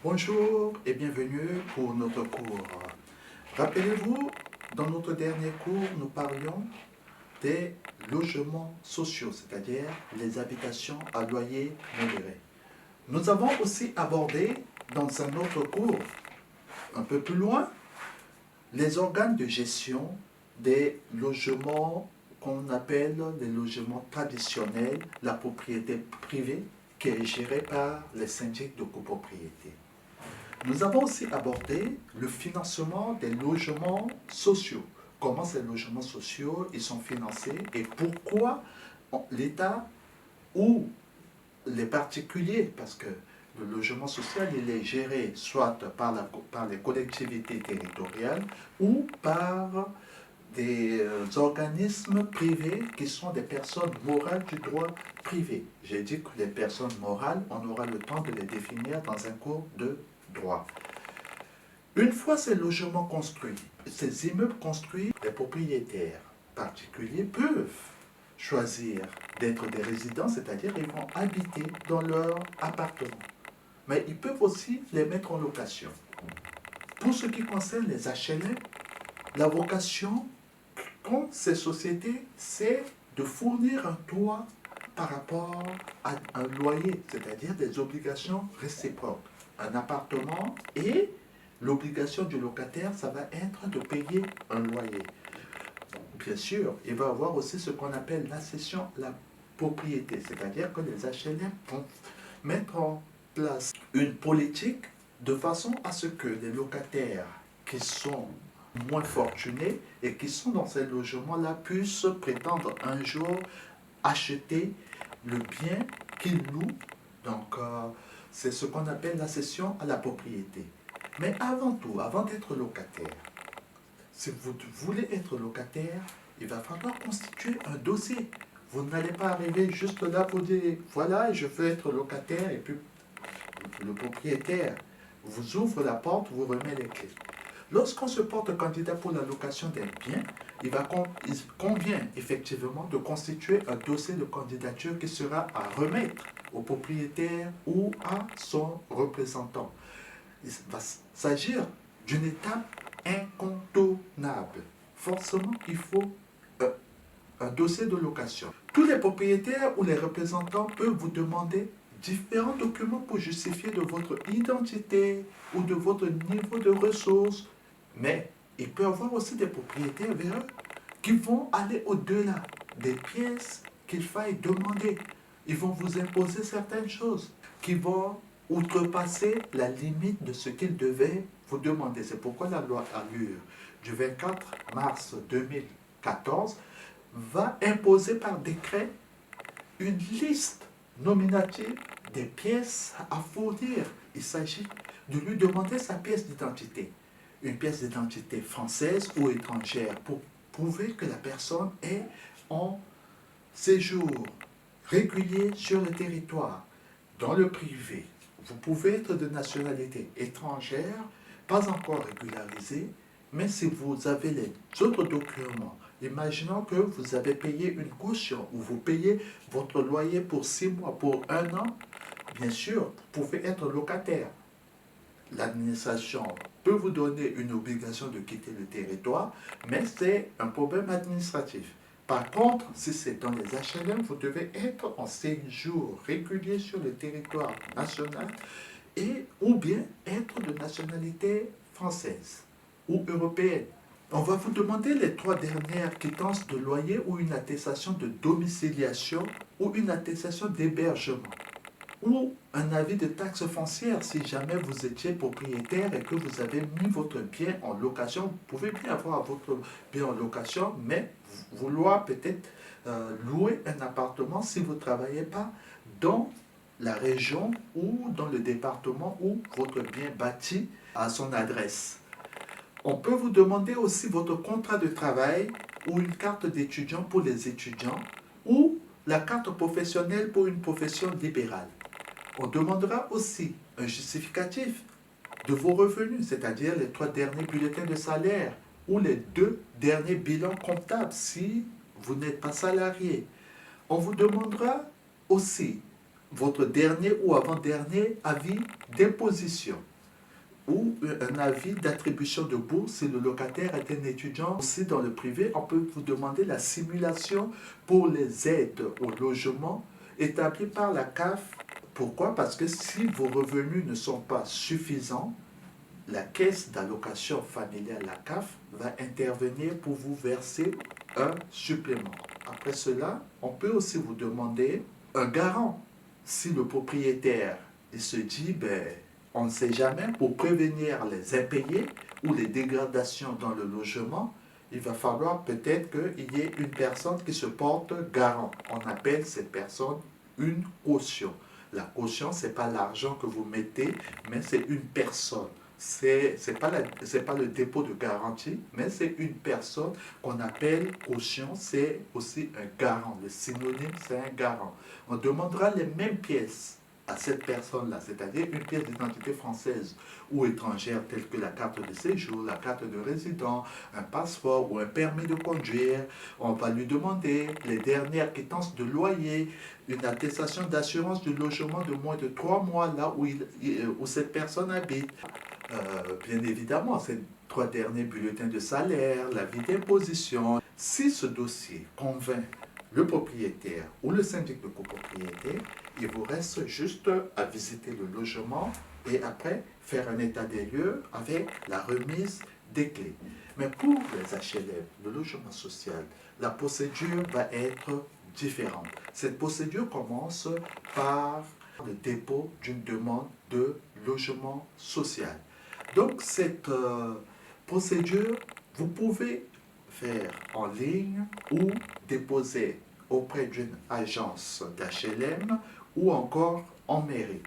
Bonjour et bienvenue pour notre cours. Rappelez-vous, dans notre dernier cours, nous parlions des logements sociaux, c'est-à-dire les habitations à loyer modéré. Nous avons aussi abordé dans un autre cours, un peu plus loin, les organes de gestion des logements qu'on appelle les logements traditionnels, la propriété privée qui est gérée par les syndics de copropriété. Nous avons aussi abordé le financement des logements sociaux. Comment ces logements sociaux ils sont financés et pourquoi l'État ou les particuliers, parce que le logement social il est géré soit par les collectivités territoriales ou par des organismes privés qui sont des personnes morales du droit privé. J'ai dit que les personnes morales, on aura le temps de les définir dans un cours de droit. Une fois ces logements construits, ces immeubles construits, les propriétaires particuliers peuvent choisir d'être des résidents, c'est-à-dire ils vont habiter dans leur appartement. Mais ils peuvent aussi les mettre en location. Pour ce qui concerne les HLM, la vocation qu'ont ces sociétés, c'est de fournir un toit par rapport à un loyer, c'est-à-dire des obligations réciproques. Un appartement et l'obligation du locataire, ça va être de payer un loyer. Bien sûr, il va y avoir aussi ce qu'on appelle la cession, la propriété, c'est-à-dire que les HLM vont mettre en place une politique de façon à ce que les locataires qui sont moins fortunés et qui sont dans ces logements-là puissent prétendre un jour acheter le bien qu'ils louent. Donc, c'est ce qu'on appelle la cession à la propriété. Mais avant tout, avant d'être locataire, si vous voulez être locataire, il va falloir constituer un dossier. Vous n'allez pas arriver juste là pour dire, voilà, je veux être locataire, et puis le propriétaire vous ouvre la porte, vous remet les clés. Lorsqu'on se porte candidat pour la location d'un bien, il convient effectivement de constituer un dossier de candidature qui sera à remettre au propriétaire ou à son représentant. Il va s'agir d'une étape incontournable. Forcément, il faut un dossier de location. Tous les propriétaires ou les représentants peuvent vous demander différents documents pour justifier de votre identité ou de votre niveau de ressources. Mais il peut y avoir aussi des propriétaires véreux qui vont aller au-delà des pièces qu'il faille demander. Ils vont vous imposer certaines choses qui vont outrepasser la limite de ce qu'ils devaient vous demander. C'est pourquoi la loi Allure du 24 mars 2014 va imposer par décret une liste nominative des pièces à fournir. Il s'agit de lui demander sa pièce d'identité. Une pièce d'identité française ou étrangère pour prouver que la personne est en séjour régulier sur le territoire. Dans le privé, vous pouvez être de nationalité étrangère, pas encore régularisée, mais si vous avez les autres documents, imaginons que vous avez payé une caution ou vous payez votre loyer pour 6 mois, pour 1 an, bien sûr, vous pouvez être locataire. L'administration peut vous donner une obligation de quitter le territoire, mais c'est un problème administratif. Par contre, si c'est dans les HLM, vous devez être en séjour régulier sur le territoire national et ou bien être de nationalité française ou européenne. On va vous demander les 3 dernières quittances de loyer ou une attestation de domiciliation ou une attestation d'hébergement ou un avis de taxe foncière si jamais vous étiez propriétaire et que vous avez mis votre bien en location. Vous pouvez bien avoir votre bien en location, mais vouloir peut-être louer un appartement si vous ne travaillez pas dans la région ou dans le département où votre bien bâti a son adresse. On peut vous demander aussi votre contrat de travail ou une carte d'étudiant pour les étudiants ou la carte professionnelle pour une profession libérale. On demandera aussi un justificatif de vos revenus, c'est-à-dire les 3 derniers bulletins de salaire ou les 2 derniers bilans comptables si vous n'êtes pas salarié. On vous demandera aussi votre dernier ou avant-dernier avis d'imposition ou un avis d'attribution de bourse si le locataire est un étudiant. Aussi dans le privé, on peut vous demander la simulation pour les aides au logement établies par la CAF. Pourquoi? Parce que si vos revenus ne sont pas suffisants, la caisse d'allocation familiale, la CAF, va intervenir pour vous verser un supplément. Après cela, on peut aussi vous demander un garant. Si le propriétaire il se dit, on ne sait jamais, pour prévenir les impayés ou les dégradations dans le logement, il va falloir peut-être qu'il y ait une personne qui se porte garant. On appelle cette personne une caution. La caution, ce n'est pas l'argent que vous mettez, mais c'est une personne. C'est pas le dépôt de garantie, mais c'est une personne qu'on appelle caution. C'est aussi un garant. Le synonyme, c'est un garant. On demandera les mêmes pièces à cette personne-là, c'est-à-dire une pièce d'identité française ou étrangère telle que la carte de séjour, la carte de résident, un passeport ou un permis de conduire. On va lui demander les dernières quittances de loyer, une attestation d'assurance du logement de moins de 3 mois là où cette personne habite. Bien évidemment, ces 3 derniers bulletins de salaire, l'avis d'imposition. Si ce dossier convainc le propriétaire ou le syndic de copropriété, il vous reste juste à visiter le logement et après faire un état des lieux avec la remise des clés. Mais pour les HLM, le logement social, la procédure va être différente. Cette procédure commence par le dépôt d'une demande de logement social. Donc cette procédure, vous pouvez faire en ligne ou déposer auprès d'une agence d'HLM ou encore en mairie.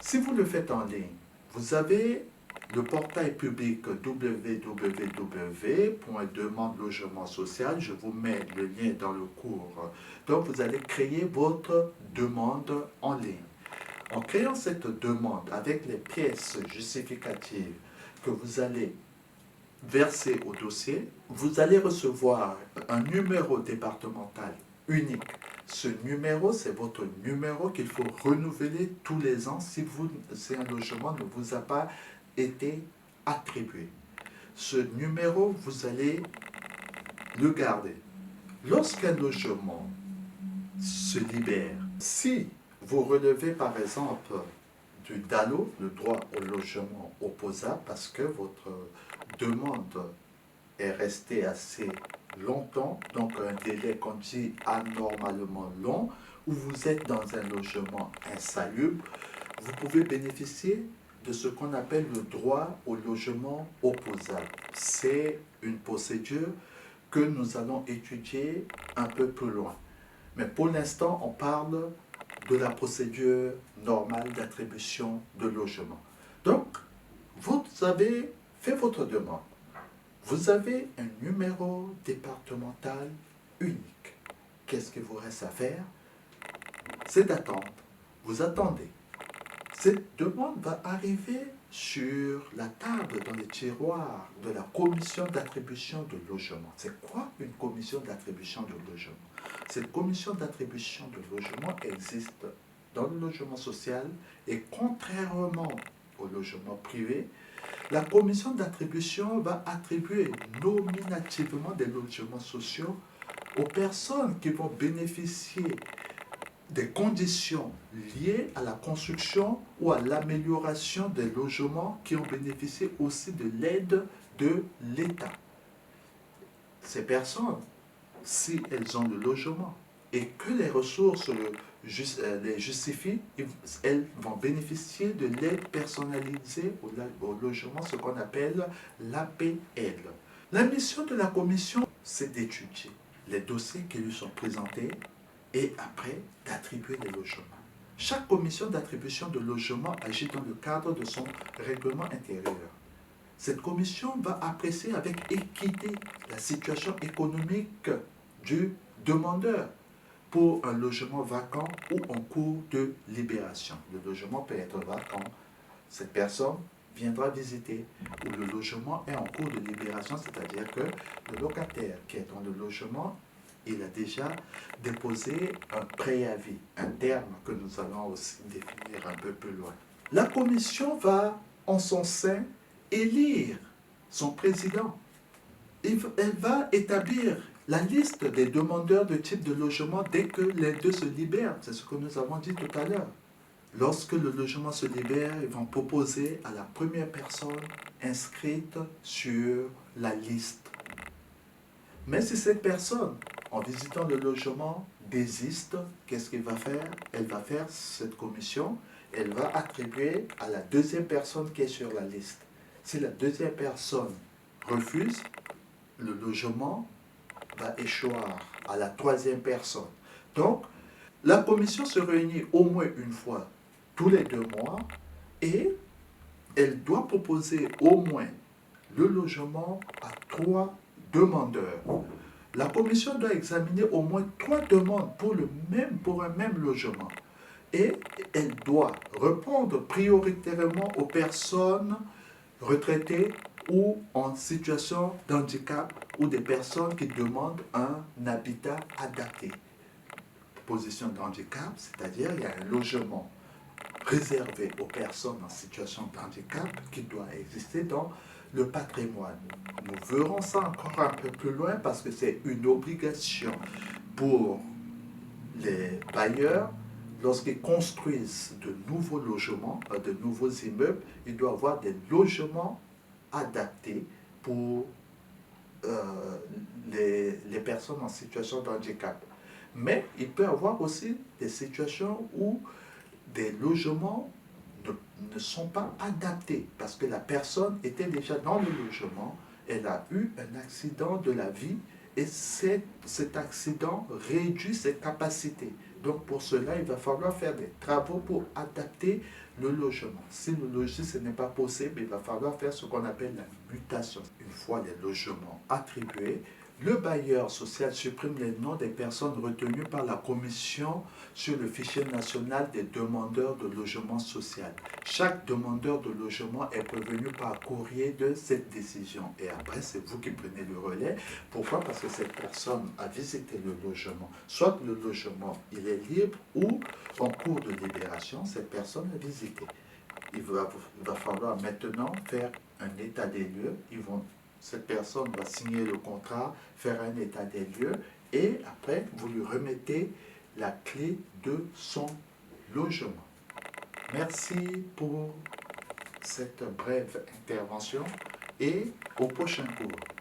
Si vous le faites en ligne, vous avez le portail public www.demande logement social. Je vous mets le lien dans le cours. Donc vous allez créer votre demande en ligne. En créant cette demande avec les pièces justificatives que vous allez verser au dossier, vous allez recevoir un numéro départemental unique. Ce numéro, c'est votre numéro qu'il faut renouveler tous les ans si un logement ne vous a pas été attribué. Ce numéro, vous allez le garder. Lorsqu'un logement se libère, si vous relevez par exemple du DALO, le droit au logement opposable, parce que votre demande est restée assez longtemps, donc un délai qu'on dit anormalement long, où vous êtes dans un logement insalubre, vous pouvez bénéficier de ce qu'on appelle le droit au logement opposable. C'est une procédure que nous allons étudier un peu plus loin. Mais pour l'instant, on parle de la procédure normale d'attribution de logement. Donc, vous avez fait votre demande. Vous avez un numéro départemental unique. Qu'est-ce qu'il vous reste à faire? C'est d'attendre. Vous attendez. Cette demande va arriver sur la table, dans les tiroirs de la commission d'attribution de logement. C'est quoi une commission d'attribution de logement? Cette commission d'attribution de logement existe dans le logement social et contrairement au logement privé, la commission d'attribution va attribuer nominativement des logements sociaux aux personnes qui vont bénéficier des conditions liées à la construction ou à l'amélioration des logements qui ont bénéficié aussi de l'aide de l'État. Ces personnes, si elles ont le logement et que les ressources les justifient, elles vont bénéficier de l'aide personnalisée au logement, ce qu'on appelle l'APL. La mission de la commission, c'est d'étudier les dossiers qui lui sont présentés et après d'attribuer les logements. Chaque commission d'attribution de logement agit dans le cadre de son règlement intérieur. Cette commission va apprécier avec équité la situation économique du demandeur pour un logement vacant ou en cours de libération. Le logement peut être vacant. Cette personne viendra visiter, ou le logement est en cours de libération, c'est-à-dire que le locataire qui est dans le logement il a déjà déposé un préavis, un terme que nous allons aussi définir un peu plus loin. La commission va en son sein élire son président. Elle va établir la liste des demandeurs de type de logement dès que les deux se libèrent. C'est ce que nous avons dit tout à l'heure. Lorsque le logement se libère, ils vont proposer à la première personne inscrite sur la liste. Mais si cette personne, en visitant le logement, désiste, qu'est-ce qu'elle va faire? Elle va faire cette commission, elle va attribuer à la deuxième personne qui est sur la liste. Si la deuxième personne refuse, le logement va échoir à la troisième personne. Donc, la commission se réunit au moins une fois tous les 2 mois et elle doit proposer au moins le logement à 3 demandeurs. La commission doit examiner au moins 3 demandes pour un même logement. Et elle doit répondre prioritairement aux personnes retraitées ou en situation de handicap ou des personnes qui demandent un habitat adapté. Position de handicap, c'est-à-dire il y a un logement réservé aux personnes en situation de handicap qui doit exister dans le patrimoine. Nous verrons ça encore un peu plus loin parce que c'est une obligation pour les bailleurs. Lorsqu'ils construisent de nouveaux logements, de nouveaux immeubles, il doit y avoir des logements adaptés pour les personnes en situation de handicap. Mais il peut y avoir aussi des situations où des logements ne sont pas adaptés parce que la personne était déjà dans le logement, elle a eu un accident de la vie et cet accident réduit ses capacités. Donc pour cela, il va falloir faire des travaux pour adapter le logement. Si le logis, ce n'est pas possible, il va falloir faire ce qu'on appelle la mutation. Une fois les logements attribués, le bailleur social supprime les noms des personnes retenues par la commission sur le fichier national des demandeurs de logement social. Chaque demandeur de logement est prévenu par courrier de cette décision. Et après, c'est vous qui prenez le relais. Pourquoi? Parce que cette personne a visité le logement. Soit le logement, il est libre ou en cours de libération, cette personne a visité. Il va falloir maintenant faire un état des lieux. Cette personne va signer le contrat, faire un état des lieux et après, vous lui remettez la clé de son logement. Merci pour cette brève intervention et au prochain cours.